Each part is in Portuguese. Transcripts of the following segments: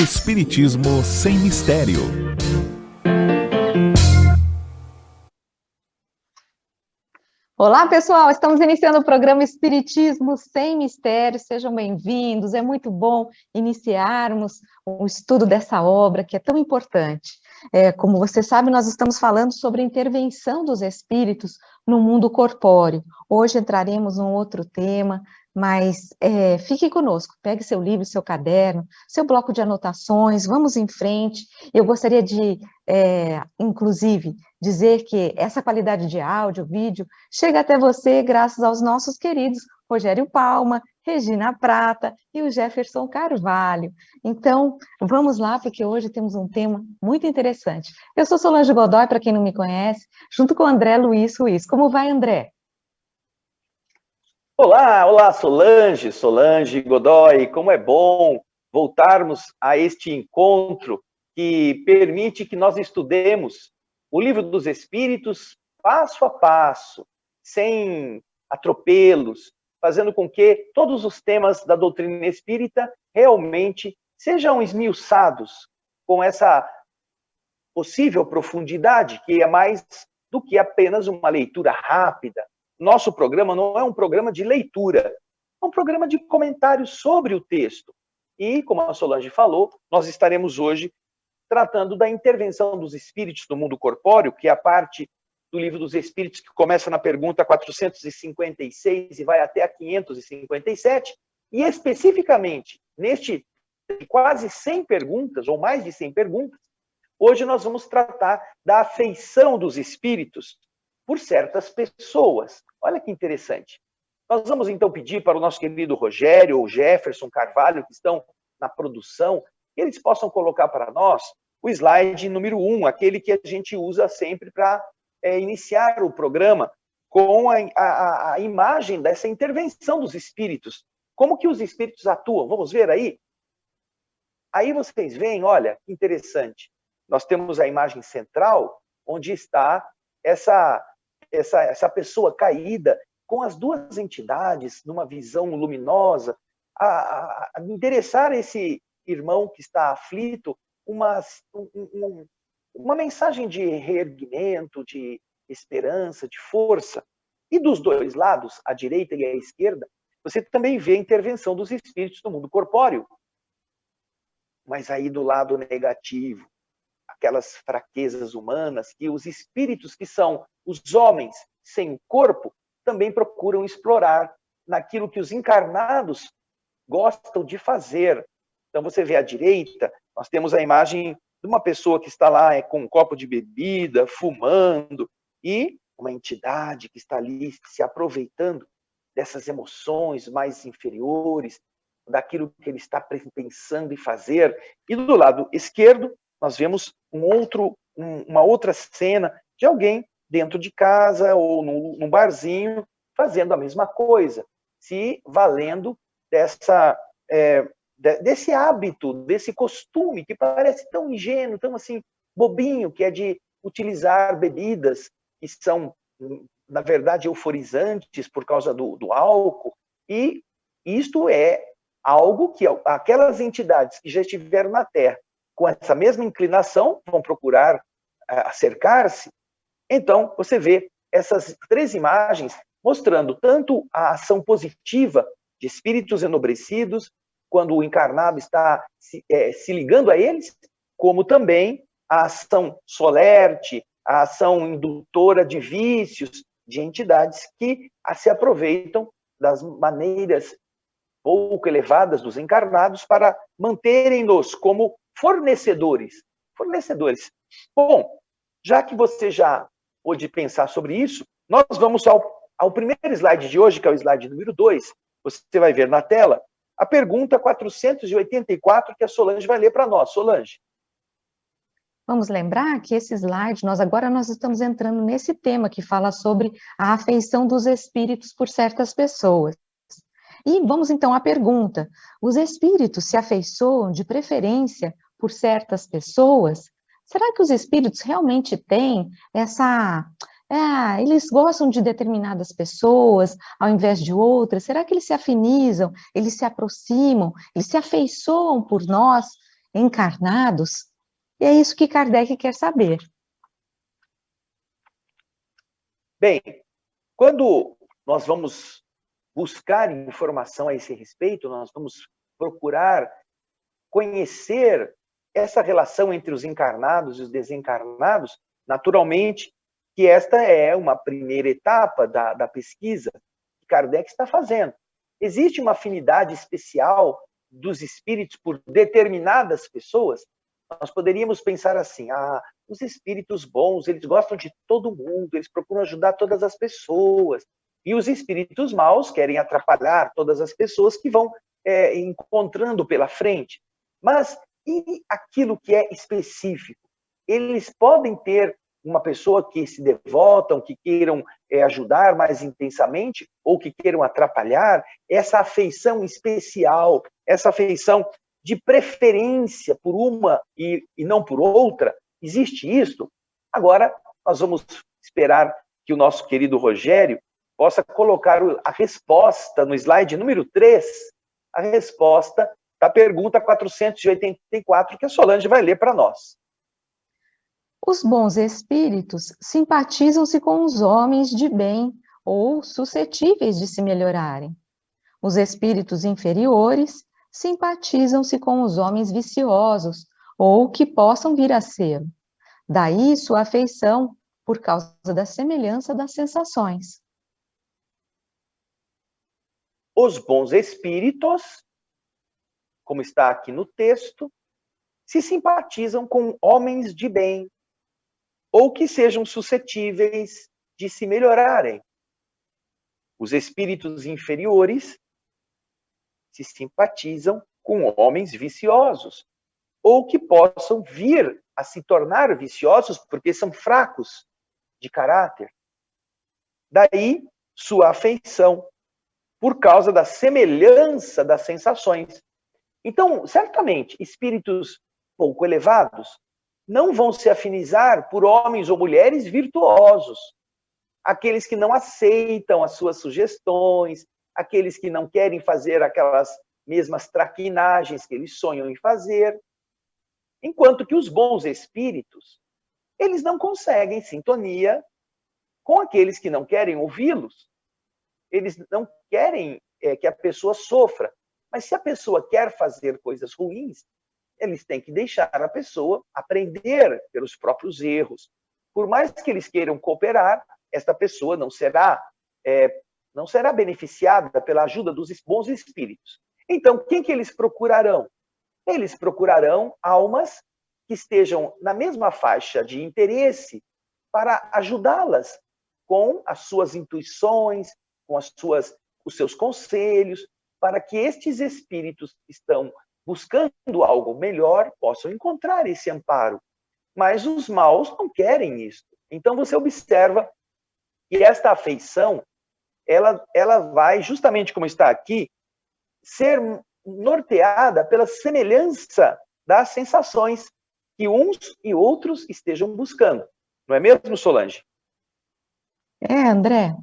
Espiritismo sem mistério. Olá, pessoal! Estamos iniciando o programa Espiritismo Sem Mistério. Sejam bem-vindos. É muito bom iniciarmos o estudo dessa obra que é tão importante. Como você sabe, nós estamos falando sobre a intervenção dos espíritos no mundo corpóreo. Hoje entraremos num outro tema, mas fique conosco. Pegue seu livro, seu caderno, seu bloco de anotações, vamos em frente. Eu gostaria de, inclusive, dizer que essa qualidade de áudio, vídeo, chega até você graças aos nossos queridos Rogério Palma, Regina Prata e o Jefferson Carvalho. Então, vamos lá, porque hoje temos um tema muito interessante. Eu sou Solange Godoy, para quem não me conhece, junto com o André Luiz Ruiz. Como vai, André? Olá, Solange Godoy, como é bom voltarmos a este encontro que permite que nós estudemos o Livro dos Espíritos passo a passo, sem atropelos, fazendo com que todos os temas da doutrina espírita realmente sejam esmiuçados com essa possível profundidade, que é mais do que apenas uma leitura rápida. Nosso programa não é um programa de leitura, é um programa de comentários sobre o texto. E, como a Solange falou, nós estaremos hoje tratando da intervenção dos espíritos no mundo corpóreo, que é a parte do Livro dos Espíritos que começa na pergunta 456 e vai até a 557, e especificamente neste quase 100 perguntas, ou mais de 100 perguntas, hoje nós vamos tratar da afeição dos espíritos por certas pessoas. Olha que interessante. Nós vamos então pedir para o nosso querido Rogério ou Jefferson Carvalho, que estão na produção, que eles possam colocar para nós o slide número 1, aquele que a gente usa sempre para iniciar o programa, com a imagem dessa intervenção dos espíritos. Como que os espíritos atuam? Vamos ver aí? Aí vocês veem, olha, que interessante. Nós temos a imagem central, onde está essa pessoa caída, com as duas entidades, numa visão luminosa, a endereçar esse irmão que está aflito uma mensagem de reerguimento, de esperança, de força. E dos dois lados, a direita e a esquerda, você também vê a intervenção dos espíritos no mundo corpóreo. Mas aí do lado negativo, aquelas fraquezas humanas que os espíritos, que são os homens sem o corpo, também procuram explorar naquilo que os encarnados gostam de fazer. Então você vê à direita, nós temos a imagem de uma pessoa que está lá com um copo de bebida, fumando, e uma entidade que está ali se aproveitando dessas emoções mais inferiores, daquilo que ele está pensando em fazer. E do lado esquerdo, nós vemos uma outra cena de alguém dentro de casa ou num barzinho fazendo a mesma coisa, se valendo desse hábito, desse costume que parece tão ingênuo, tão assim bobinho, que é de utilizar bebidas que são, na verdade, euforizantes por causa do álcool. E isto é algo que aquelas entidades que já estiveram na Terra com essa mesma inclinação vão procurar acercar-se. Então, você vê essas três imagens mostrando tanto a ação positiva de espíritos enobrecidos, quando o encarnado está se ligando a eles, como também a ação solerte, a ação indutora de vícios, de entidades que se aproveitam das maneiras pouco elevadas dos encarnados para manterem-nos como fornecedores. Bom, já que você já pôde pensar sobre isso, nós vamos ao primeiro slide de hoje, que é o slide número 2. Você vai ver na tela a pergunta 484, que a Solange vai ler para nós. Solange. Vamos lembrar que esse slide, agora nós estamos entrando nesse tema que fala sobre a afeição dos espíritos por certas pessoas. E vamos então à pergunta: os espíritos se afeiçoam de preferência por certas pessoas? Será que os espíritos realmente têm Eles gostam de determinadas pessoas ao invés de outras? Será que eles se afinizam, eles se aproximam, eles se afeiçoam por nós, encarnados? E é isso que Kardec quer saber. Bem, quando nós vamos buscar informação a esse respeito, nós vamos procurar conhecer essa relação entre os encarnados e os desencarnados, naturalmente que esta é uma primeira etapa da pesquisa que Kardec está fazendo. Existe uma afinidade especial dos espíritos por determinadas pessoas? Nós poderíamos pensar assim, os espíritos bons, eles gostam de todo mundo, eles procuram ajudar todas as pessoas, e os espíritos maus querem atrapalhar todas as pessoas que vão encontrando pela frente. Mas e aquilo que é específico? Eles podem ter uma pessoa que se devotam, que queiram ajudar mais intensamente, ou que queiram atrapalhar, essa afeição especial, essa afeição de preferência por uma e não por outra, existe isso? Agora, nós vamos esperar que o nosso querido Rogério possa colocar a resposta no slide número 3, a resposta da pergunta 484, que a Solange vai ler para nós. Os bons espíritos simpatizam-se com os homens de bem ou suscetíveis de se melhorarem. Os espíritos inferiores simpatizam-se com os homens viciosos ou que possam vir a ser. Daí sua afeição por causa da semelhança das sensações. Os bons espíritos, como está aqui no texto, se simpatizam com homens de bem ou que sejam suscetíveis de se melhorarem. Os espíritos inferiores se simpatizam com homens viciosos ou que possam vir a se tornar viciosos porque são fracos de caráter. Daí sua afeição por causa da semelhança das sensações. Então, certamente, espíritos pouco elevados não vão se afinizar por homens ou mulheres virtuosos, aqueles que não aceitam as suas sugestões, aqueles que não querem fazer aquelas mesmas traquinagens que eles sonham em fazer, enquanto que os bons espíritos, eles não conseguem sintonia com aqueles que não querem ouvi-los. Eles não querem que a pessoa sofra, mas se a pessoa quer fazer coisas ruins, eles têm que deixar a pessoa aprender pelos próprios erros. Por mais que eles queiram cooperar, esta pessoa não será beneficiada pela ajuda dos bons espíritos. Então, quem que eles procurarão? Eles procurarão almas que estejam na mesma faixa de interesse para ajudá-las com as suas intuições, com os seus conselhos, para que estes espíritos que estão buscando algo melhor possam encontrar esse amparo. Mas os maus não querem isso. Então você observa que esta afeição, ela vai, justamente como está aqui, ser norteada pela semelhança das sensações que uns e outros estejam buscando. Não é mesmo, Solange? André,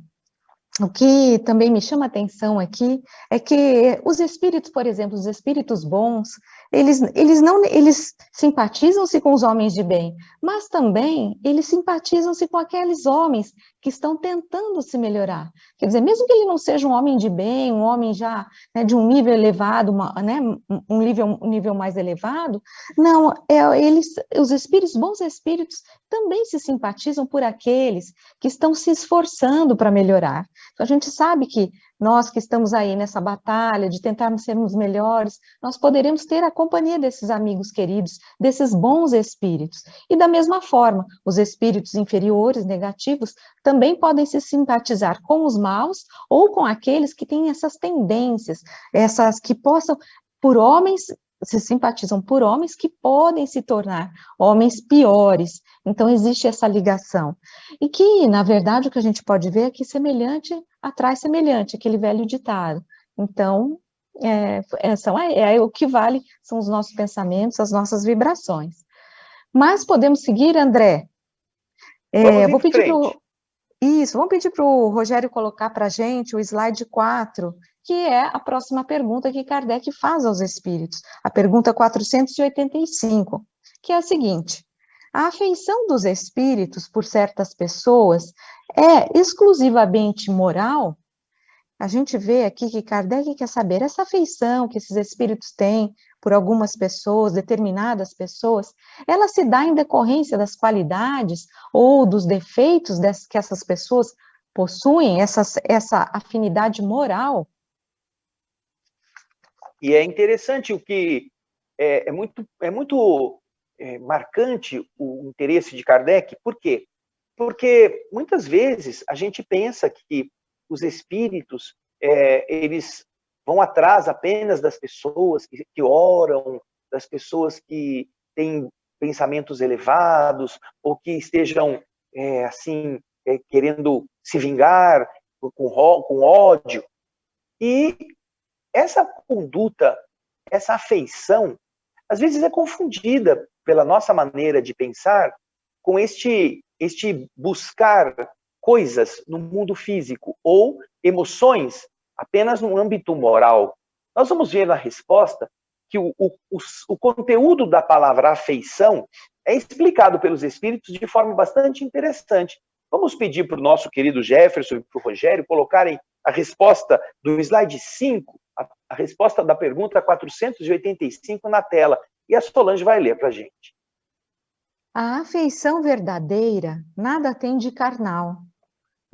o que também me chama a atenção aqui é que os espíritos, por exemplo, os espíritos bons, eles simpatizam-se com os homens de bem, mas também eles simpatizam-se com aqueles homens que estão tentando se melhorar. Quer dizer, mesmo que ele não seja um homem de bem, um homem já de um nível elevado, um nível mais elevado, não, os bons espíritos também se simpatizam por aqueles que estão se esforçando para melhorar. Então, a gente sabe que nós que estamos aí nessa batalha de tentarmos sermos melhores, nós poderemos ter a companhia desses amigos queridos, desses bons espíritos. E da mesma forma, os espíritos inferiores, negativos, também podem se simpatizar com os maus ou com aqueles que têm essas tendências, essas que possam, se simpatizam por homens que podem se tornar homens piores. Então, existe essa ligação. E que, na verdade, o que a gente pode ver é que semelhante atrai semelhante, aquele velho ditado. Então, o que vale são os nossos pensamentos, as nossas vibrações. Mas podemos seguir, André? Vamos em frente. Isso, vamos pedir para o Rogério colocar para a gente o slide 4, que é a próxima pergunta que Kardec faz aos espíritos, a pergunta 485, que é a seguinte: a afeição dos espíritos por certas pessoas é exclusivamente moral? A gente vê aqui que Kardec quer saber essa afeição que esses espíritos têm por algumas pessoas, determinadas pessoas, ela se dá em decorrência das qualidades ou dos defeitos que essas pessoas possuem, essa afinidade moral? E é interessante o que é muito marcante o interesse de Kardec. Por quê? Porque muitas vezes a gente pensa que os espíritos eles vão atrás apenas das pessoas que oram, das pessoas que têm pensamentos elevados ou que estejam querendo se vingar com ódio. E essa conduta, essa afeição, às vezes é confundida pela nossa maneira de pensar com este buscar coisas no mundo físico ou emoções apenas no âmbito moral. Nós vamos ver na resposta que o conteúdo da palavra afeição é explicado pelos espíritos de forma bastante interessante. Vamos pedir para o nosso querido Jefferson e para o Rogério colocarem a resposta do slide 5, a resposta da pergunta 485 na tela. E a Solange vai ler para a gente. A afeição verdadeira nada tem de carnal,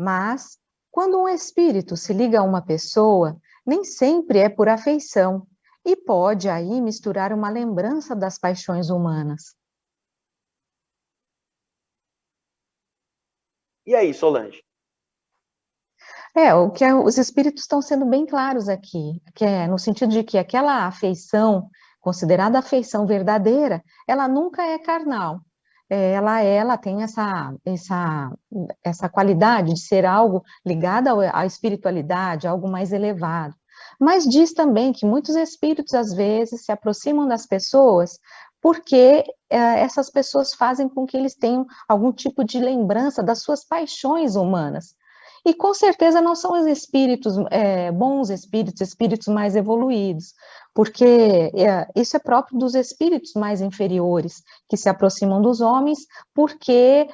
mas, quando um espírito se liga a uma pessoa, nem sempre é por afeição, e pode aí misturar uma lembrança das paixões humanas. E aí, Solange? O que os espíritos estão sendo bem claros aqui, que é no sentido de que aquela afeição, considerada afeição verdadeira, ela nunca é carnal. Ela tem essa qualidade de ser algo ligado à espiritualidade, algo mais elevado. Mas diz também que muitos espíritos, às vezes, se aproximam das pessoas porque essas pessoas fazem com que eles tenham algum tipo de lembrança das suas paixões humanas. E com certeza não são os espíritos, bons espíritos, espíritos mais evoluídos, porque isso é próprio dos espíritos mais inferiores, que se aproximam dos homens, porque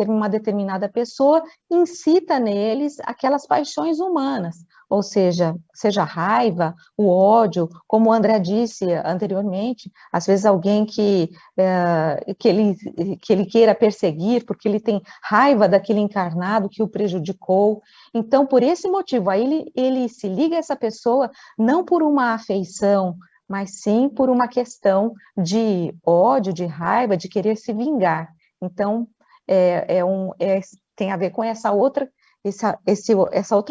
uma determinada pessoa incita neles aquelas paixões humanas, ou seja a raiva, o ódio, como o André disse anteriormente, às vezes alguém que ele queira perseguir, porque ele tem raiva daquele encarnado que o prejudicou. Então, por esse motivo, aí ele se liga a essa pessoa, não por uma afeição, mas sim por uma questão de ódio, de raiva, de querer se vingar. Então, tem a ver com essa outra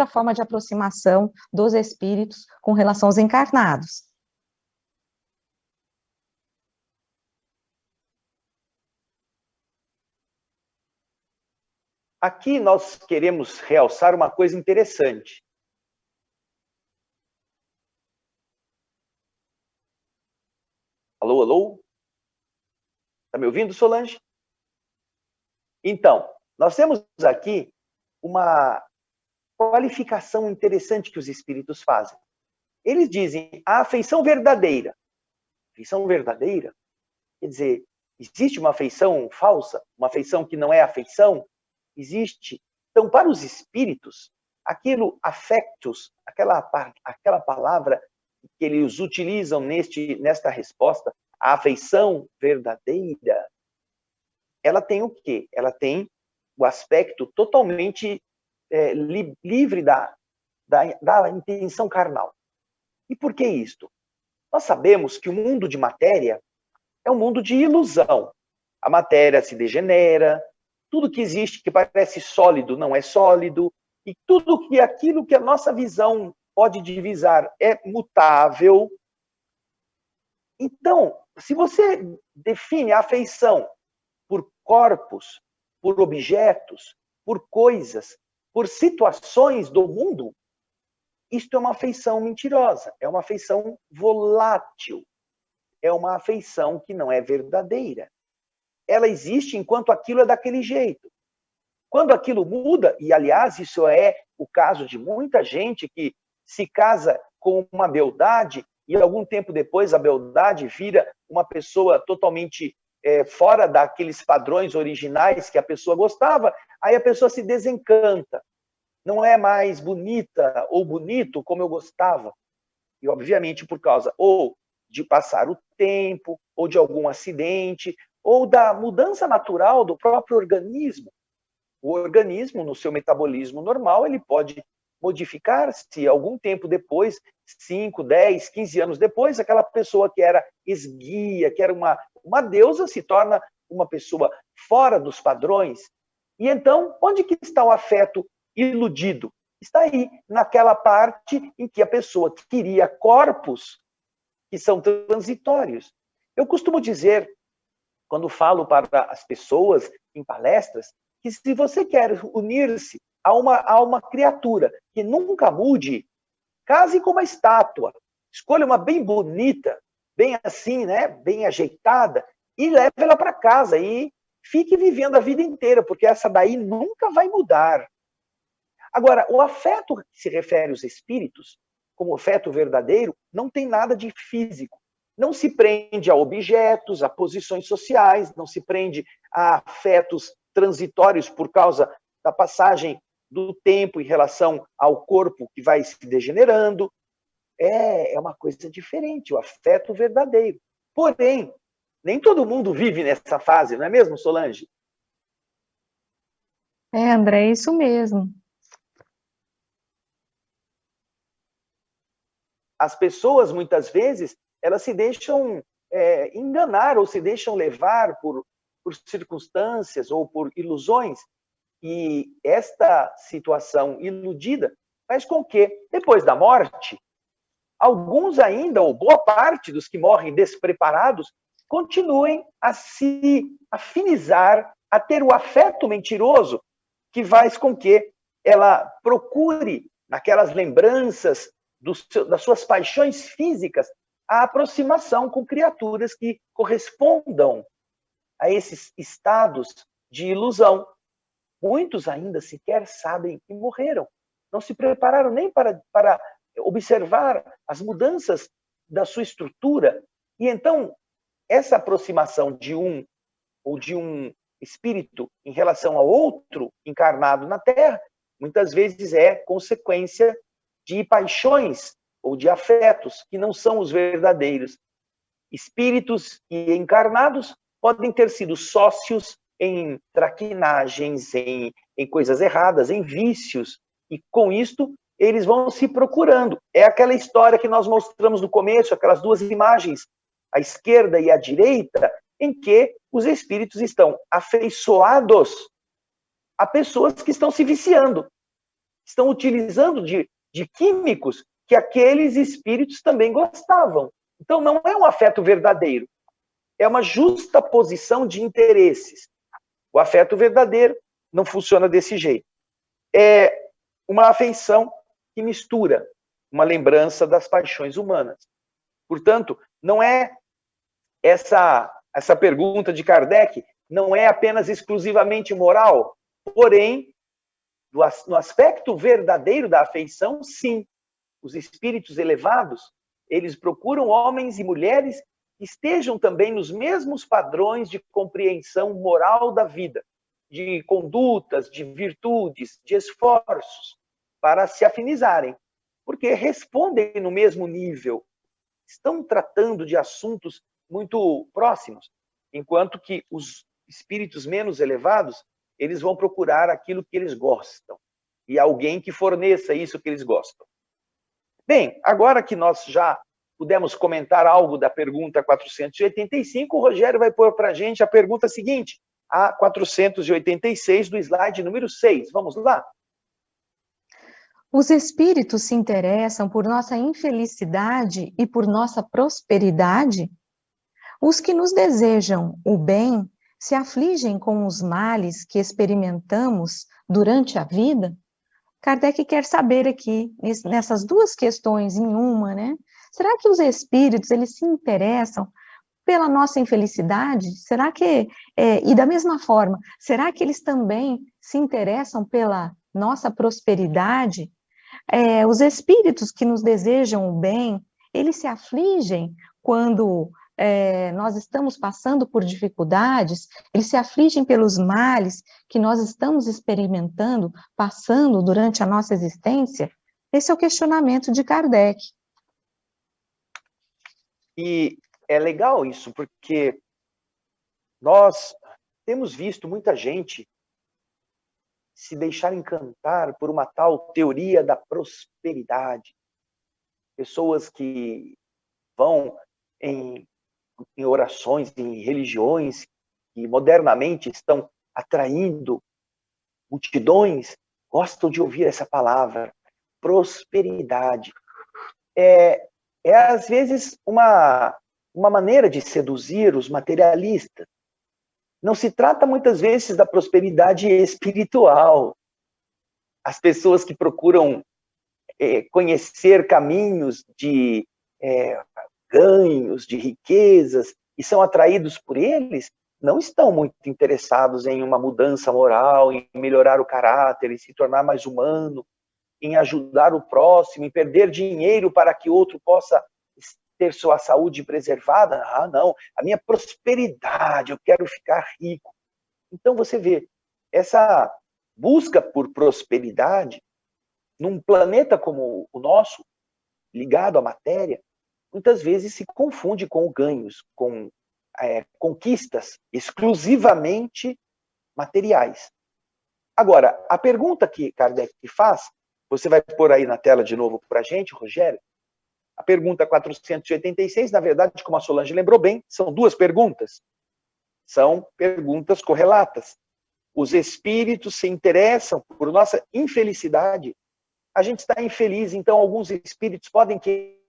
forma de aproximação dos espíritos com relação aos encarnados. Aqui nós queremos realçar uma coisa interessante. Alô, alô? Está me ouvindo, Solange? Então, nós temos aqui uma qualificação interessante que os espíritos fazem. Eles dizem a afeição verdadeira. Afeição verdadeira? Quer dizer, existe uma afeição falsa? Uma afeição que não é afeição? Existe. Então, para os espíritos, aquilo affectus, aquela palavra que eles utilizam nesta resposta, a afeição verdadeira, ela tem o quê? Ela tem o aspecto totalmente livre da intenção carnal. E por que isto? Nós sabemos que o mundo de matéria é um mundo de ilusão. A matéria se degenera, tudo que existe que parece sólido não é sólido, e tudo aquilo que a nossa visão pode divisar é mutável. Então, se você define a afeição por corpos, por objetos, por coisas, por situações do mundo, isto é uma afeição mentirosa, é uma afeição volátil, é uma afeição que não é verdadeira. Ela existe enquanto aquilo é daquele jeito. Quando aquilo muda, e aliás, isso é o caso de muita gente que se casa com uma beldade e algum tempo depois a beldade vira uma pessoa totalmente fora daqueles padrões originais que a pessoa gostava, aí a pessoa se desencanta. Não é mais bonita ou bonito como eu gostava. E, obviamente, por causa ou de passar o tempo, ou de algum acidente, ou da mudança natural do próprio organismo. O organismo, no seu metabolismo normal, ele pode modificar-se algum tempo depois, 5, 10, 15 anos depois, aquela pessoa que era esguia, que era uma deusa, se torna uma pessoa fora dos padrões. E então, onde que está o afeto iludido? Está aí, naquela parte em que a pessoa queria corpos que são transitórios. Eu costumo dizer, quando falo para as pessoas em palestras, que se você quer unir-se a uma criatura que nunca mude, case com uma estátua, escolha uma bem bonita, bem assim, né, bem ajeitada, e leve ela para casa e fique vivendo a vida inteira, porque essa daí nunca vai mudar. Agora, o afeto que se refere aos espíritos, como afeto verdadeiro, não tem nada de físico. Não se prende a objetos, a posições sociais, não se prende a afetos transitórios por causa da passagem do tempo em relação ao corpo que vai se degenerando. É uma coisa diferente, o afeto verdadeiro. Porém, nem todo mundo vive nessa fase, não é mesmo, Solange? André, é isso mesmo. As pessoas, muitas vezes, elas se deixam enganar ou se deixam levar por circunstâncias ou por ilusões. E esta situação iludida faz com que, depois da morte, alguns ainda, ou boa parte dos que morrem despreparados, continuem a se afinizar, a ter o afeto mentiroso que faz com que ela procure, naquelas lembranças das suas paixões físicas, a aproximação com criaturas que correspondam a esses estados de ilusão. Muitos ainda sequer sabem que morreram. Não se prepararam nem para observar as mudanças da sua estrutura. E então, essa aproximação de um espírito em relação ao outro encarnado na Terra, muitas vezes é consequência de paixões ou de afetos que não são os verdadeiros. Espíritos e encarnados podem ter sido sócios em traquinagens, em coisas erradas, em vícios, e com isto eles vão se procurando. É aquela história que nós mostramos no começo, aquelas duas imagens, a esquerda e a direita, em que os espíritos estão afeiçoados a pessoas que estão se viciando, estão utilizando de químicos que aqueles espíritos também gostavam. Então não é um afeto verdadeiro, é uma justa posição de interesses. O afeto verdadeiro não funciona desse jeito. É uma afeição que mistura uma lembrança das paixões humanas. Portanto, não é essa pergunta de Kardec, não é apenas exclusivamente moral, porém, no aspecto verdadeiro da afeição, sim. Os espíritos elevados, eles procuram homens e mulheres que estejam também nos mesmos padrões de compreensão moral da vida, de condutas, de virtudes, de esforços, para se afinizarem, porque respondem no mesmo nível, estão tratando de assuntos muito próximos, enquanto que os espíritos menos elevados, eles vão procurar aquilo que eles gostam, e alguém que forneça isso que eles gostam. Bem, agora que nós já pudemos comentar algo da pergunta 485, o Rogério vai pôr para a gente a pergunta seguinte, a 486 do slide número 6. Vamos lá? Os espíritos se interessam por nossa infelicidade e por nossa prosperidade? Os que nos desejam o bem se afligem com os males que experimentamos durante a vida? Kardec quer saber aqui, nessas duas questões em uma, né? Será que os espíritos, eles se interessam pela nossa infelicidade? Será que, e da mesma forma, será que eles também se interessam pela nossa prosperidade? Os espíritos que nos desejam o bem, eles se afligem quando nós estamos passando por dificuldades, eles se afligem pelos males que nós estamos experimentando, passando durante a nossa existência? Esse é o questionamento de Kardec. E é legal isso, porque nós temos visto muita gente se deixar encantar por uma tal teoria da prosperidade. Pessoas que vão em orações, em religiões, que modernamente estão atraindo multidões, gostam de ouvir essa palavra, prosperidade. É às vezes uma maneira de seduzir os materialistas. Não se trata muitas vezes da prosperidade espiritual. As pessoas que procuram conhecer caminhos de ganhos, de riquezas, e são atraídos por eles, não estão muito interessados em uma mudança moral, em melhorar o caráter, em se tornar mais humano, em ajudar o próximo, em perder dinheiro para que outro possa ter sua saúde preservada. Ah, não, a minha prosperidade, eu quero ficar rico. Então você vê, essa busca por prosperidade, num planeta como o nosso, ligado à matéria, muitas vezes se confunde com ganhos, com conquistas exclusivamente materiais. Agora, a pergunta que Kardec faz, você vai pôr aí na tela de novo para a gente, Rogério, a pergunta 486, na verdade, como a Solange lembrou bem, são duas perguntas. São perguntas correlatas. Os espíritos se interessam por nossa infelicidade. A gente está infeliz, então alguns espíritos podem que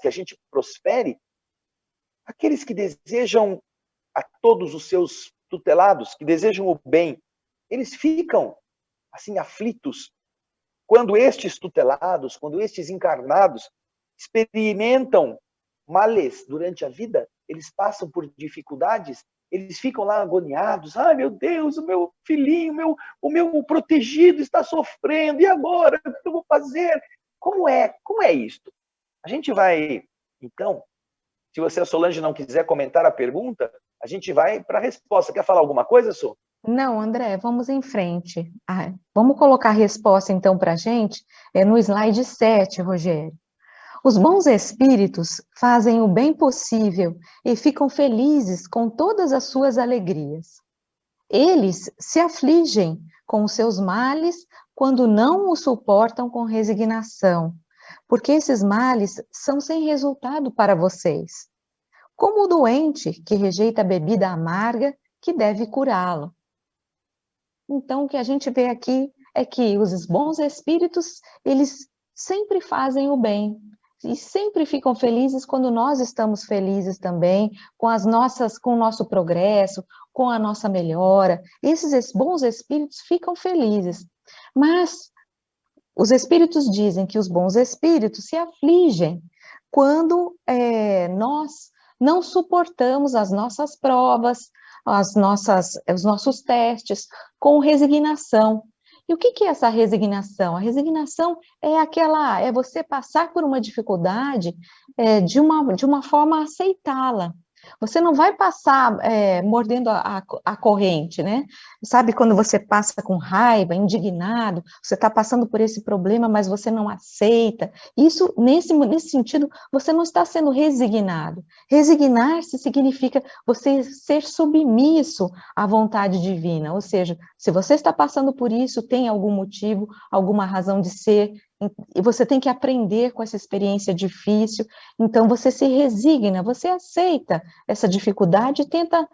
a gente prospere. Aqueles que desejam a todos os seus tutelados, que desejam o bem, eles ficam assim aflitos quando estes tutelados, quando estes encarnados experimentam males durante a vida, eles passam por dificuldades, eles ficam lá agoniados. Ai, meu Deus, o meu filhinho, o meu protegido está sofrendo, e agora? O que eu vou fazer? Como é isto? A gente vai, então, se você, a Solange, não quiser comentar a pergunta, a gente vai para a resposta. Quer falar alguma coisa, Sol? Não, André, vamos em frente. Vamos colocar a resposta, então, para a gente, no slide 7, Rogério. Os bons espíritos fazem o bem possível e ficam felizes com todas as suas alegrias. Eles se afligem com os seus males quando não o suportam com resignação, porque esses males são sem resultado para vocês. Como o doente que rejeita a bebida amarga que deve curá-lo. Então, o que a gente vê aqui é que os bons espíritos, eles sempre fazem o bem, e sempre ficam felizes quando nós estamos felizes também, com o nosso progresso, com a nossa melhora. Esses bons espíritos ficam felizes. Mas os espíritos dizem que os bons espíritos se afligem quando nós não suportamos as nossas provas, os nossos testes com resignação. E o que é essa resignação? A resignação é você passar por uma dificuldade de uma forma a aceitá-la. Você não vai passar mordendo a corrente, né? Sabe quando você passa com raiva, indignado, você está passando por esse problema, mas você não aceita. Isso, nesse sentido, você não está sendo resignado. Resignar-se significa você ser submisso à vontade divina, ou seja, se você está passando por isso, tem algum motivo, alguma razão de ser, e você tem que aprender com essa experiência difícil, então você se resigna, você aceita essa dificuldade e tenta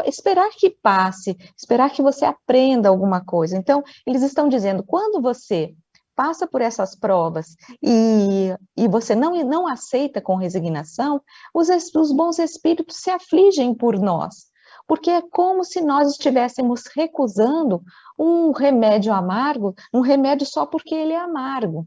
esperar que passe, esperar que você aprenda alguma coisa. Então, eles estão dizendo, quando você passa por essas provas e você não aceita com resignação, os bons espíritos se afligem por nós, porque é como se nós estivéssemos recusando um remédio amargo, um remédio só porque ele é amargo.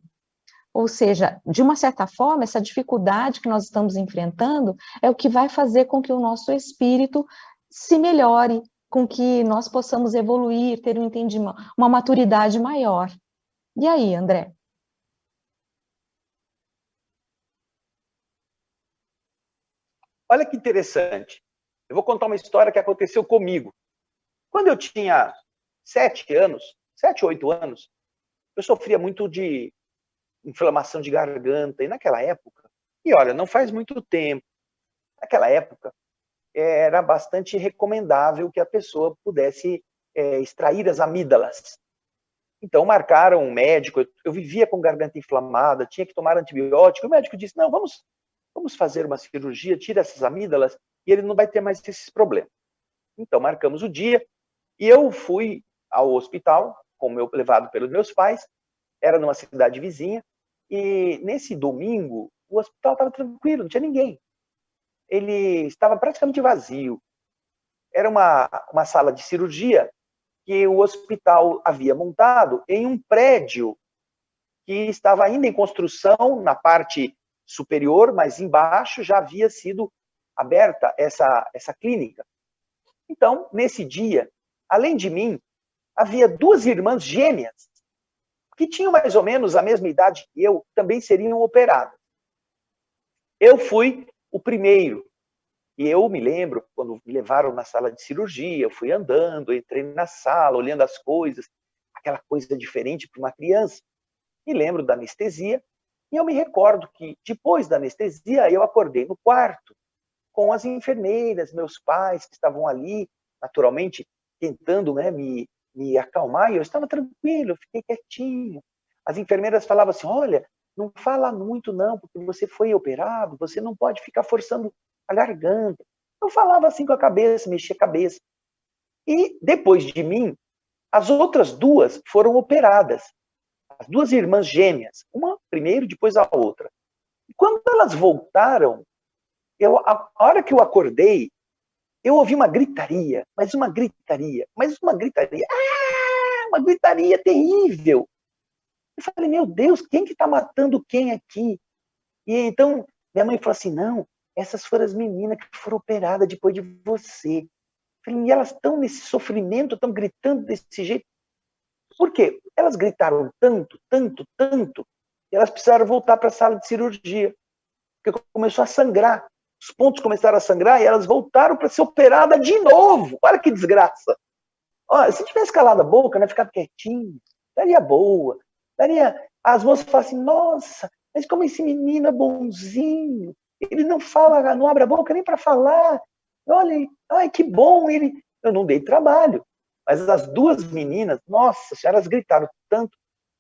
Ou seja, de uma certa forma, essa dificuldade que nós estamos enfrentando é o que vai fazer com que o nosso espírito se melhore, com que nós possamos evoluir, ter um entendimento, uma maturidade maior. E aí, André? Olha que interessante. Eu vou contar uma história que aconteceu comigo. Quando eu tinha 7 anos, 7, 8 anos, eu sofria muito de inflamação de garganta. E naquela época, e olha, não faz muito tempo, naquela época, era bastante recomendável que a pessoa pudesse extrair as amígdalas. Então, marcaram um médico, eu vivia com garganta inflamada, tinha que tomar antibiótico, o médico disse, não, vamos fazer uma cirurgia, tira essas amígdalas, e ele não vai ter mais esses problemas. Então, marcamos o dia, e eu fui ao hospital, levado pelos meus pais, era numa cidade vizinha, e nesse domingo, o hospital estava tranquilo, não tinha ninguém. Ele estava praticamente vazio. Era uma sala de cirurgia que o hospital havia montado em um prédio que estava ainda em construção na parte superior, mas embaixo já havia sido aberta essa clínica. Então, nesse dia, além de mim, havia 2 irmãs gêmeas que tinham mais ou menos a mesma idade que eu, também seriam operadas. Eu fui o primeiro. E eu me lembro, quando me levaram na sala de cirurgia, eu fui andando, entrei na sala, olhando as coisas, aquela coisa diferente para uma criança. Me lembro da anestesia, e eu me recordo que, depois da anestesia, eu acordei no quarto, com as enfermeiras, meus pais, que estavam ali, naturalmente, tentando, né, me acalmar, e eu estava tranquilo, eu fiquei quietinho. As enfermeiras falavam assim, olha, não fala muito não, porque você foi operado, você não pode ficar forçando a garganta. Eu falava assim com a cabeça, mexia a cabeça. E depois de mim, as outras 2 foram operadas. As 2 irmãs gêmeas, uma primeiro, depois a outra. E quando elas voltaram, a hora que eu acordei, eu ouvi uma gritaria, mas uma gritaria uma gritaria terrível. Eu falei, meu Deus, quem que está matando quem aqui? E então, minha mãe falou assim, não, essas foram as meninas que foram operadas depois de você. Eu falei, e elas estão nesse sofrimento, estão gritando desse jeito? Por quê? Elas gritaram tanto, tanto, tanto, e elas precisaram voltar para a sala de cirurgia, porque começou a sangrar. Os pontos começaram a sangrar e elas voltaram para ser operadas de novo. Olha que desgraça. Olha, se tivesse calado a boca, né, ficado quietinho, daria boa. As moças falam assim, nossa, mas como esse menino é bonzinho, ele não fala, não abre a boca nem para falar. Olha, ai, que bom, eu não dei trabalho. Mas as 2 meninas, nossa, elas gritaram tanto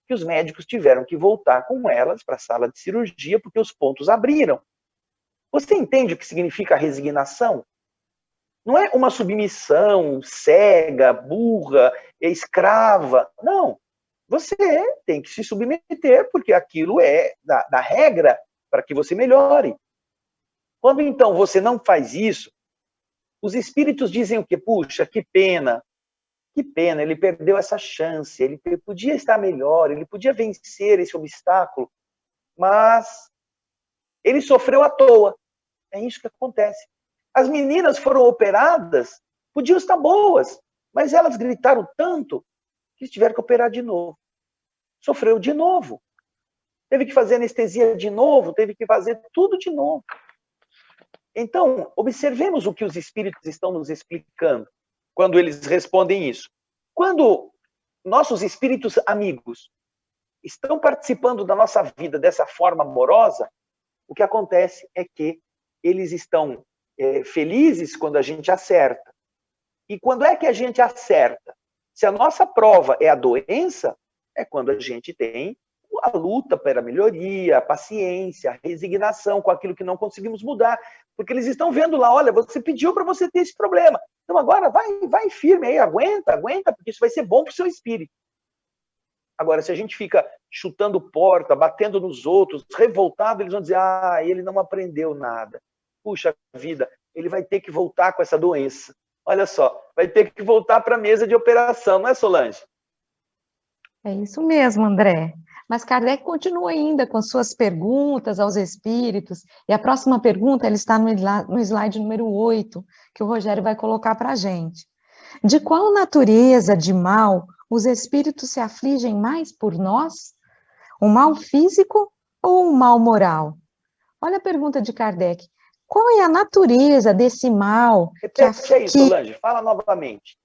que os médicos tiveram que voltar com elas para a sala de cirurgia porque os pontos abriram. Você entende o que significa resignação? Não é uma submissão cega, burra, escrava. Não. Você tem que se submeter, porque aquilo é da regra para que você melhore. Quando então você não faz isso, os espíritos dizem o quê? Puxa, que pena, ele perdeu essa chance, ele podia estar melhor, ele podia vencer esse obstáculo, mas ele sofreu à toa. É isso que acontece. As meninas foram operadas, podiam estar boas, mas elas gritaram tanto que tiveram que operar de novo. Sofreu de novo. Teve que fazer anestesia de novo, teve que fazer tudo de novo. Então, observemos o que os espíritos estão nos explicando quando eles respondem isso. Quando nossos espíritos amigos estão participando da nossa vida dessa forma amorosa, o que acontece é que eles estão felizes quando a gente acerta. E quando é que a gente acerta? Se a nossa prova é a doença, é quando a gente tem a luta pela melhoria, a paciência, a resignação com aquilo que não conseguimos mudar. Porque eles estão vendo lá, olha, você pediu para você ter esse problema. Então agora vai firme aí, aguenta, porque isso vai ser bom para o seu espírito. Agora, se a gente fica chutando porta, batendo nos outros, revoltado, eles vão dizer, ele não aprendeu nada. Puxa vida, ele vai ter que voltar com essa doença. Olha só, vai ter que voltar para a mesa de operação, não é, Solange? É isso mesmo, André. Mas Kardec continua ainda com suas perguntas aos espíritos, e a próxima pergunta ela está no slide número 8, que o Rogério vai colocar para a gente. De qual natureza de mal os espíritos se afligem mais por nós? O mal físico ou o mal moral? Olha a pergunta de Kardec. Qual é a natureza desse mal? Repete aí, Solange, fala novamente.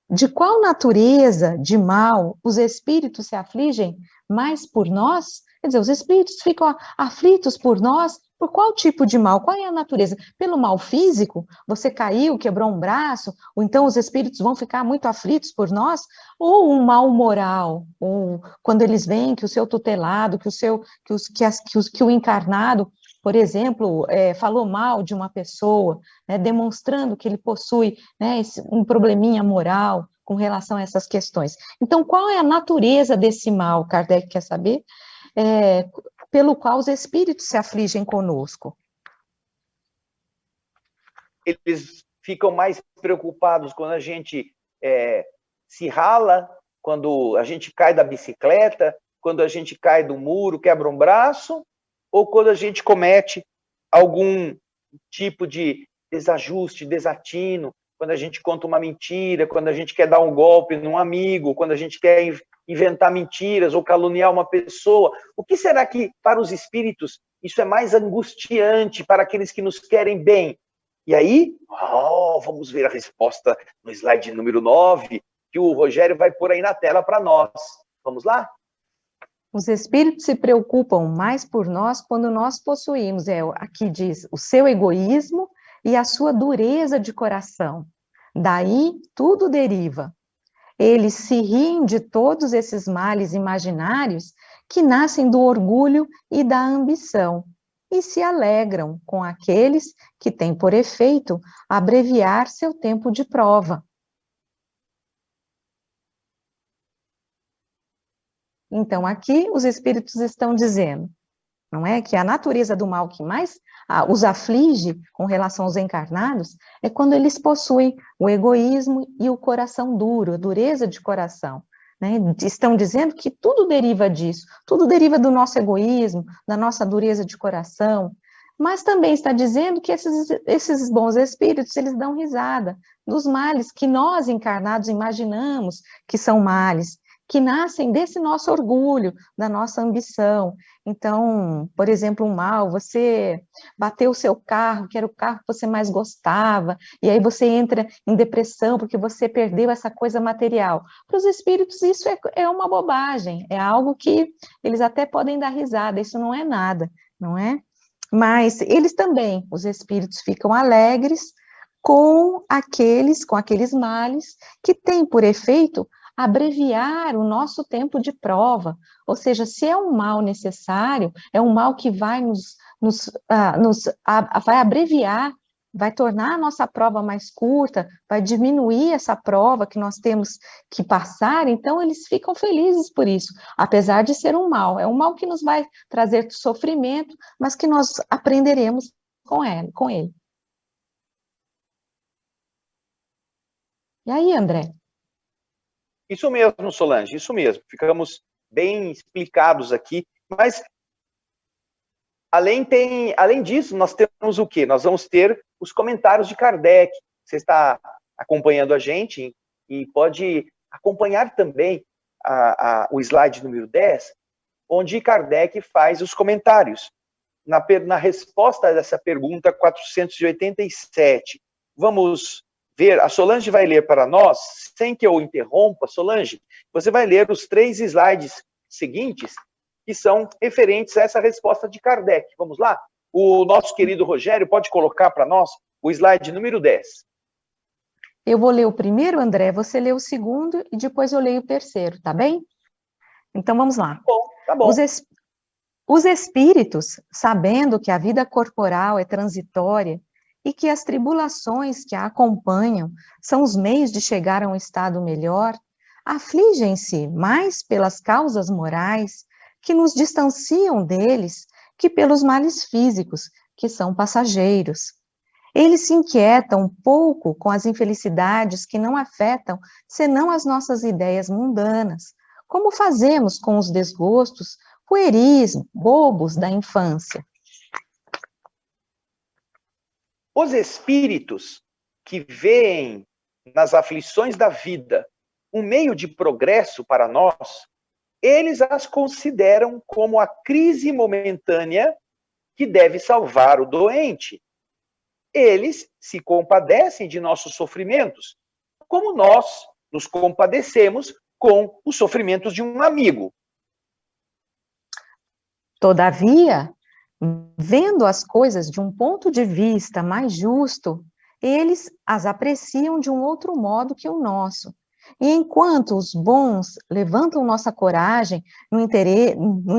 De qual natureza de mal os espíritos se afligem mais por nós? Quer dizer, os espíritos ficam aflitos por nós, por qual tipo de mal? Qual é a natureza? Pelo mal físico? Você caiu, quebrou um braço, ou então os espíritos vão ficar muito aflitos por nós? Ou um mal moral? Ou quando eles veem que o seu tutelado, que o encarnado, por exemplo, falou mal de uma pessoa, né, demonstrando que ele possui, né, um probleminha moral com relação a essas questões. Então, qual é a natureza desse mal, Kardec quer saber, pelo qual os espíritos se afligem conosco? Eles ficam mais preocupados quando a gente se rala, quando a gente cai da bicicleta, quando a gente cai do muro, quebra um braço, ou quando a gente comete algum tipo de desajuste, desatino, quando a gente conta uma mentira, quando a gente quer dar um golpe num amigo, quando a gente quer inventar mentiras ou caluniar uma pessoa. O que será que, para os espíritos, isso é mais angustiante para aqueles que nos querem bem? E aí, vamos ver a resposta no slide número 9, que o Rogério vai pôr aí na tela para nós. Vamos lá? Os espíritos se preocupam mais por nós quando nós possuímos, aqui diz, o seu egoísmo e a sua dureza de coração. Daí tudo deriva. Eles se riem de todos esses males imaginários que nascem do orgulho e da ambição, e se alegram com aqueles que têm por efeito abreviar seu tempo de prova. Então, aqui os espíritos estão dizendo, não é? Que a natureza do mal que mais os aflige com relação aos encarnados é quando eles possuem o egoísmo e o coração duro, a dureza de coração. Né? Estão dizendo que tudo deriva disso, tudo deriva do nosso egoísmo, da nossa dureza de coração, mas também está dizendo que esses bons espíritos, eles dão risada dos males que nós encarnados imaginamos que são males, que nascem desse nosso orgulho, da nossa ambição. Então, por exemplo, um mal, você bateu o seu carro, que era o carro que você mais gostava, e aí você entra em depressão porque você perdeu essa coisa material. Para os espíritos, isso é uma bobagem, é algo que eles até podem dar risada, isso não é nada, não é? Mas eles também, os espíritos, ficam alegres com aqueles males que têm por efeito abreviar o nosso tempo de prova, ou seja, se é um mal necessário, é um mal que vai vai abreviar, vai tornar a nossa prova mais curta, vai diminuir essa prova que nós temos que passar, então eles ficam felizes por isso, apesar de ser um mal, é um mal que nos vai trazer sofrimento, mas que nós aprenderemos com ele. E aí, André? Isso mesmo, Solange, isso mesmo. Ficamos bem explicados aqui, mas além disso, nós temos o quê? Nós vamos ter os comentários de Kardec. Você está acompanhando a gente e pode acompanhar também o slide número 10, onde Kardec faz os comentários. Na resposta dessa pergunta 487, vamos ver, a Solange vai ler para nós, sem que eu interrompa, Solange, você vai ler os 3 slides seguintes, que são referentes a essa resposta de Kardec. Vamos lá? O nosso querido Rogério pode colocar para nós o slide número 10. Eu vou ler o primeiro, André, você lê o segundo e depois eu leio o terceiro, tá bem? Então vamos lá. Tá bom. Os espíritos, sabendo que a vida corporal é transitória e que as tribulações que a acompanham são os meios de chegar a um estado melhor, afligem-se mais pelas causas morais que nos distanciam deles que pelos males físicos, que são passageiros. Eles se inquietam pouco com as infelicidades que não afetam senão as nossas ideias mundanas, como fazemos com os desgostos pueris, bobos da infância. Os espíritos que veem nas aflições da vida um meio de progresso para nós, eles as consideram como a crise momentânea que deve salvar o doente. Eles se compadecem de nossos sofrimentos, como nós nos compadecemos com os sofrimentos de um amigo. Todavia, vendo as coisas de um ponto de vista mais justo, eles as apreciam de um outro modo que o nosso. E enquanto os bons levantam nossa coragem no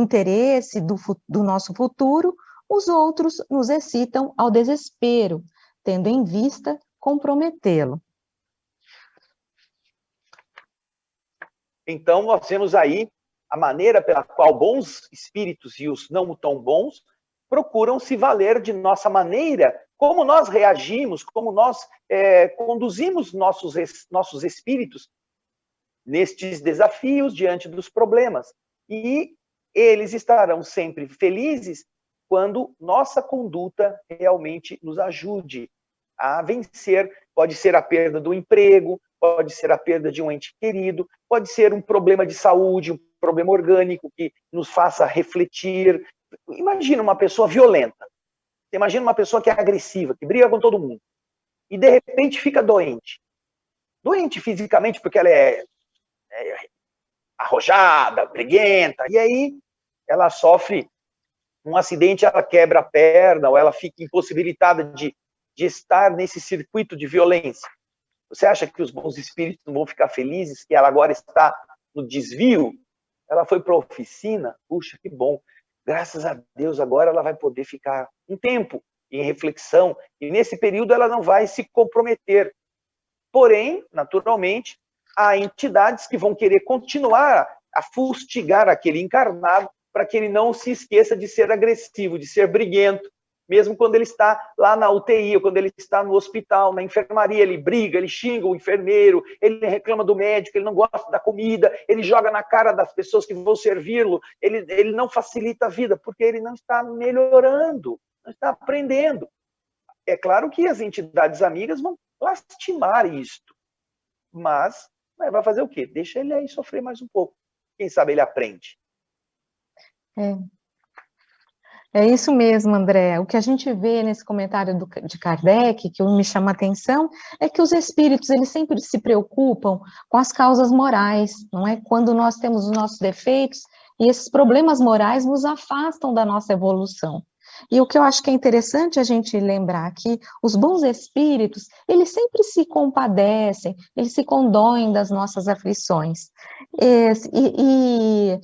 interesse do nosso futuro, os outros nos excitam ao desespero, tendo em vista comprometê-lo. Então, nós temos aí a maneira pela qual bons espíritos e os não tão bons procuram se valer de nossa maneira, como nós reagimos, como nós conduzimos nossos espíritos nestes desafios diante dos problemas. E eles estarão sempre felizes quando nossa conduta realmente nos ajude a vencer. Pode ser a perda do emprego, pode ser a perda de um ente querido, pode ser um problema de saúde, um problema orgânico que nos faça refletir. Imagina uma pessoa violenta, imagina uma pessoa que é agressiva, que briga com todo mundo, e de repente fica doente. Doente fisicamente porque ela é arrojada, briguenta, e aí ela sofre um acidente, ela quebra a perna, ou ela fica impossibilitada de estar nesse circuito de violência. Você acha que os bons espíritos não vão ficar felizes que ela agora está no desvio? Ela foi para a oficina, puxa, que bom, graças a Deus, agora ela vai poder ficar um tempo em reflexão, e nesse período ela não vai se comprometer. Porém, naturalmente, há entidades que vão querer continuar a fustigar aquele encarnado para que ele não se esqueça de ser agressivo, de ser briguento, mesmo quando ele está lá na UTI, ou quando ele está no hospital, na enfermaria, ele briga, ele xinga o enfermeiro, ele reclama do médico, ele não gosta da comida, ele joga na cara das pessoas que vão servi-lo, ele não facilita a vida, porque ele não está melhorando, não está aprendendo. É claro que as entidades amigas vão lastimar isto, mas vai fazer o quê? Deixa ele aí sofrer mais um pouco. Quem sabe ele aprende. É isso mesmo, André. O que a gente vê nesse comentário de Kardec, que me chama a atenção, é que os espíritos, eles sempre se preocupam com as causas morais, não é? Quando nós temos os nossos defeitos, e esses problemas morais nos afastam da nossa evolução. E o que eu acho que é interessante a gente lembrar que os bons espíritos, eles sempre se compadecem, eles se condoem das nossas aflições. E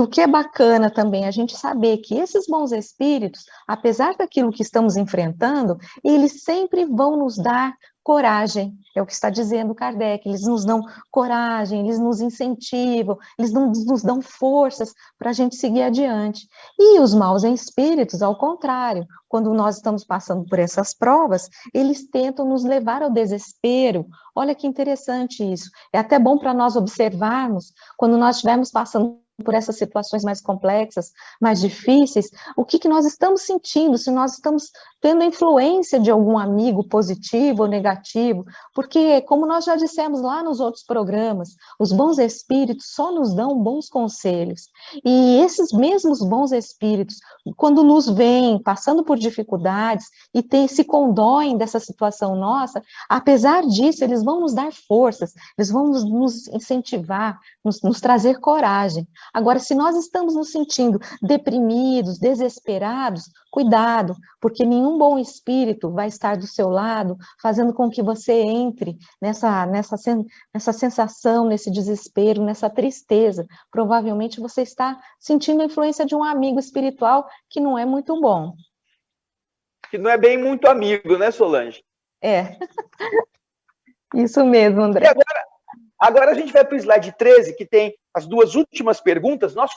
o que é bacana também a gente saber que esses bons espíritos, apesar daquilo que estamos enfrentando, eles sempre vão nos dar coragem, é o que está dizendo Kardec, eles nos dão coragem, eles nos incentivam, eles nos dão forças para a gente seguir adiante. E os maus espíritos, ao contrário, quando nós estamos passando por essas provas, eles tentam nos levar ao desespero. Olha que interessante isso. É até bom para nós observarmos, quando nós estivermos passando por essas situações mais complexas, mais difíceis, o que nós estamos sentindo, se nós estamos tendo a influência de algum amigo positivo ou negativo, porque, como nós já dissemos lá nos outros programas, os bons espíritos só nos dão bons conselhos, e esses mesmos bons espíritos, quando nos veem passando por dificuldades e se condoem dessa situação nossa, apesar disso, eles vão nos dar forças, eles vão nos incentivar, nos trazer coragem. Agora, se nós estamos nos sentindo deprimidos, desesperados, cuidado, porque nenhum bom espírito vai estar do seu lado, fazendo com que você entre nessa sensação, nesse desespero, nessa tristeza. Provavelmente você está sentindo a influência de um amigo espiritual que não é muito bom. Que não é bem muito amigo, né, Solange? É. Isso mesmo, André. E agora a gente vai para o slide 13, que tem as duas últimas perguntas. Nós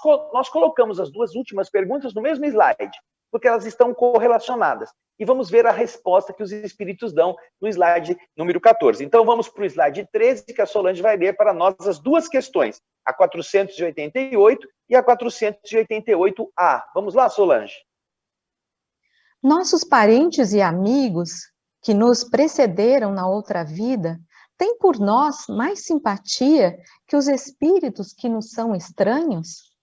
colocamos as duas últimas perguntas no mesmo slide. porque elas estão correlacionadas. E vamos ver a resposta que os espíritos dão no slide número 14. Então, vamos para o slide 13, que a Solange vai ler para nós as duas questões, a 488 e a 488A. Vamos lá, Solange? Nossos parentes e amigos que nos precederam na outra vida têm por nós mais simpatia que os espíritos que nos são estranhos?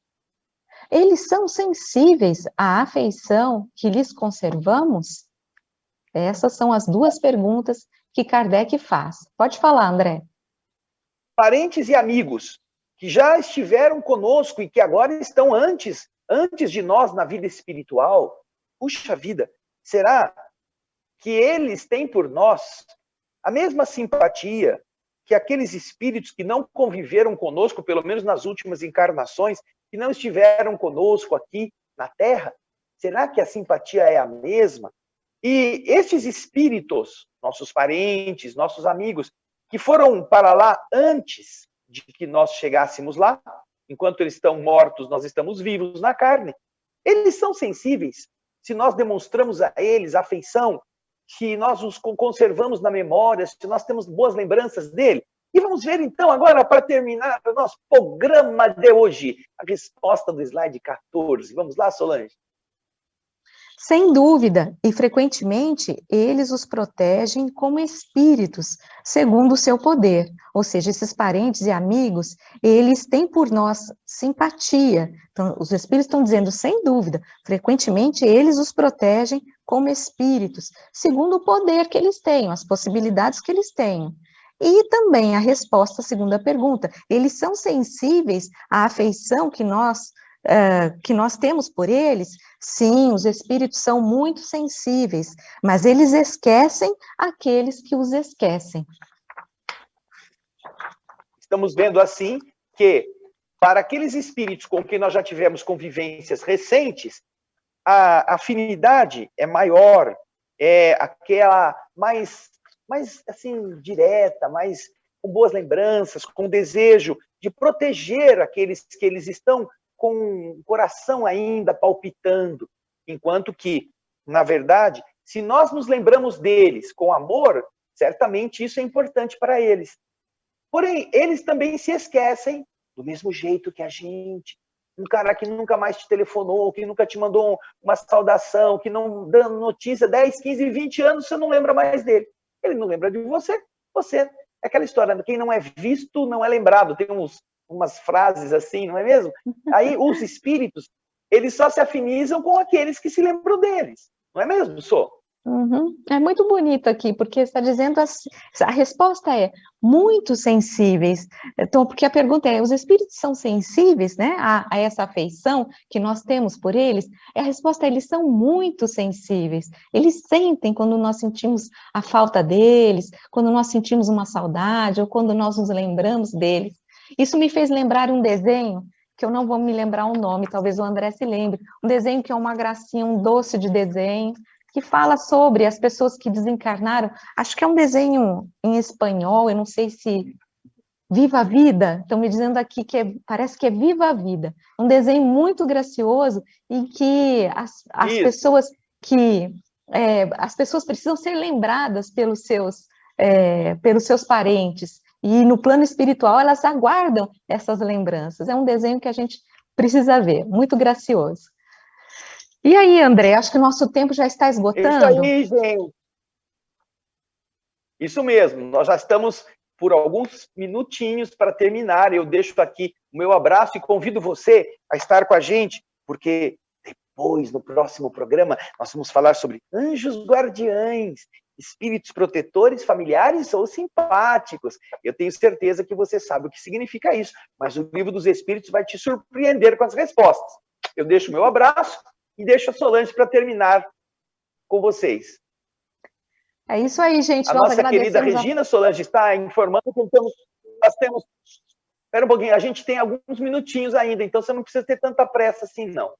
Eles são sensíveis à afeição que lhes conservamos? Essas são as duas perguntas que Kardec faz. Pode falar, André. Parentes e amigos que já estiveram conosco e que agora estão antes de nós na vida espiritual, puxa vida, será que eles têm por nós a mesma simpatia que aqueles espíritos que não conviveram conosco, pelo menos nas últimas encarnações, que não estiveram conosco aqui na Terra? Será que a simpatia é a mesma? E esses espíritos, nossos parentes, nossos amigos, que foram para lá antes de que nós chegássemos lá, enquanto eles estão mortos, nós estamos vivos na carne, eles são sensíveis se nós demonstramos a eles afeição, se nós os conservamos na memória, se nós temos boas lembranças dele. E vamos ver, então, agora, para terminar o nosso programa de hoje, a resposta do slide 14. Vamos lá, Solange? Sem dúvida, e frequentemente eles os protegem como espíritos, segundo o seu poder. Ou seja, esses parentes e amigos, eles têm por nós simpatia. Então, os espíritos estão dizendo, sem dúvida, frequentemente eles os protegem como espíritos, segundo o poder que eles têm, as possibilidades que eles têm. E também a resposta à segunda pergunta, eles são sensíveis à afeição que nós temos por eles? Sim, os espíritos são muito sensíveis, mas eles esquecem aqueles que os esquecem. Estamos vendo assim que, para aqueles espíritos com quem nós já tivemos convivências recentes, a afinidade é maior, é aquela mais assim, direta, mais com boas lembranças, com desejo de proteger aqueles que eles estão com o coração ainda palpitando, enquanto que, na verdade, se nós nos lembramos deles com amor, certamente isso é importante para eles. Porém, eles também se esquecem do mesmo jeito que a gente. Um cara que nunca mais te telefonou, que nunca te mandou uma saudação, que não dando notícia 10, 15, 20 anos, você não lembra mais dele. Ele não lembra de você, você. É aquela história, quem não é visto não é lembrado. Tem umas frases assim, não é mesmo? Aí os espíritos, eles só se afinizam com aqueles que se lembram deles. Não é mesmo, Sô? Uhum. É muito bonito aqui, porque está dizendo a resposta é muito sensíveis. Então, porque a pergunta é, os espíritos são sensíveis, né, a essa afeição que nós temos por eles? E a resposta é, eles são muito sensíveis. Eles sentem quando nós sentimos a falta deles, quando nós sentimos uma saudade, ou quando nós nos lembramos deles. Isso me fez lembrar um desenho, que eu não vou me lembrar o nome, talvez o André se lembre, um desenho que é uma gracinha, um doce de desenho, que fala sobre as pessoas que desencarnaram. Acho que é um desenho em espanhol, eu não sei se... Viva a Vida, estão me dizendo aqui que parece que é Viva a Vida. Um desenho muito gracioso, em que as pessoas as pessoas precisam ser lembradas pelos seus parentes, e no plano espiritual elas aguardam essas lembranças. É um desenho que a gente precisa ver, muito gracioso. E aí, André, acho que o nosso tempo já está esgotando. Isso aí, gente. Isso mesmo, nós já estamos por alguns minutinhos para terminar. Eu deixo aqui o meu abraço e convido você a estar com a gente, porque depois, no próximo programa, nós vamos falar sobre anjos guardiães, espíritos protetores, familiares ou simpáticos. Eu tenho certeza que você sabe o que significa isso, mas o Livro dos Espíritos vai te surpreender com as respostas. Eu deixo o meu abraço e deixo a Solange para terminar com vocês. É isso aí, gente. A nossa querida Regina Solange está informando que nós temos... Espera um pouquinho, a gente tem alguns minutinhos ainda, então você não precisa ter tanta pressa assim, não.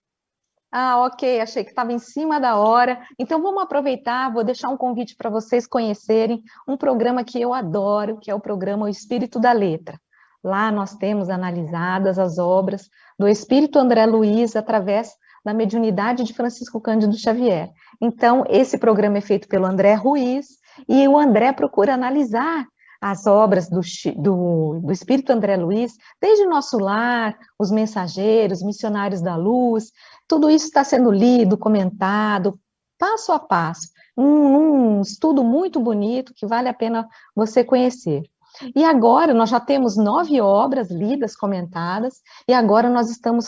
Ah, ok, achei que estava em cima da hora. Então vamos aproveitar, vou deixar um convite para vocês conhecerem um programa que eu adoro, que é o programa O Espírito da Letra. Lá nós temos analisadas as obras do Espírito André Luiz através da mediunidade de Francisco Cândido Xavier. Então, esse programa é feito pelo André Ruiz, e o André procura analisar as obras do Espírito André Luiz, desde o Nosso Lar, Os Mensageiros, Missionários da Luz, tudo isso está sendo lido, comentado, passo a passo, um estudo muito bonito que vale a pena você conhecer. E agora, nós já temos 9 obras lidas, comentadas, e agora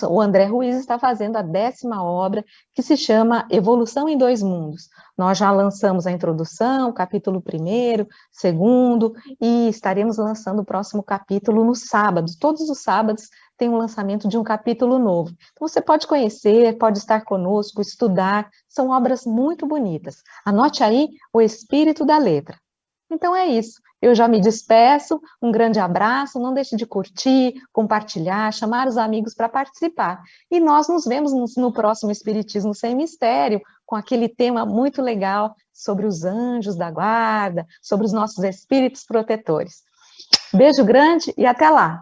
o André Ruiz está fazendo a 10ª obra, que se chama Evolução em Dois Mundos. Nós já lançamos a introdução, o capítulo 1º, 2º, e estaremos lançando o próximo capítulo no sábado. Todos os sábados tem o lançamento de um capítulo novo. Então, você pode conhecer, pode estar conosco, estudar, são obras muito bonitas. Anote aí o espírito da letra. Então é isso, eu já me despeço, um grande abraço, não deixe de curtir, compartilhar, chamar os amigos para participar. E nós nos vemos no próximo Espiritismo Sem Mistério, com aquele tema muito legal sobre os anjos da guarda, sobre os nossos espíritos protetores. Beijo grande e até lá!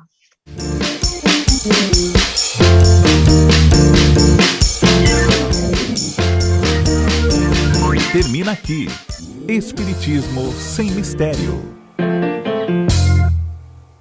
Termina aqui Espiritismo Sem Mistério.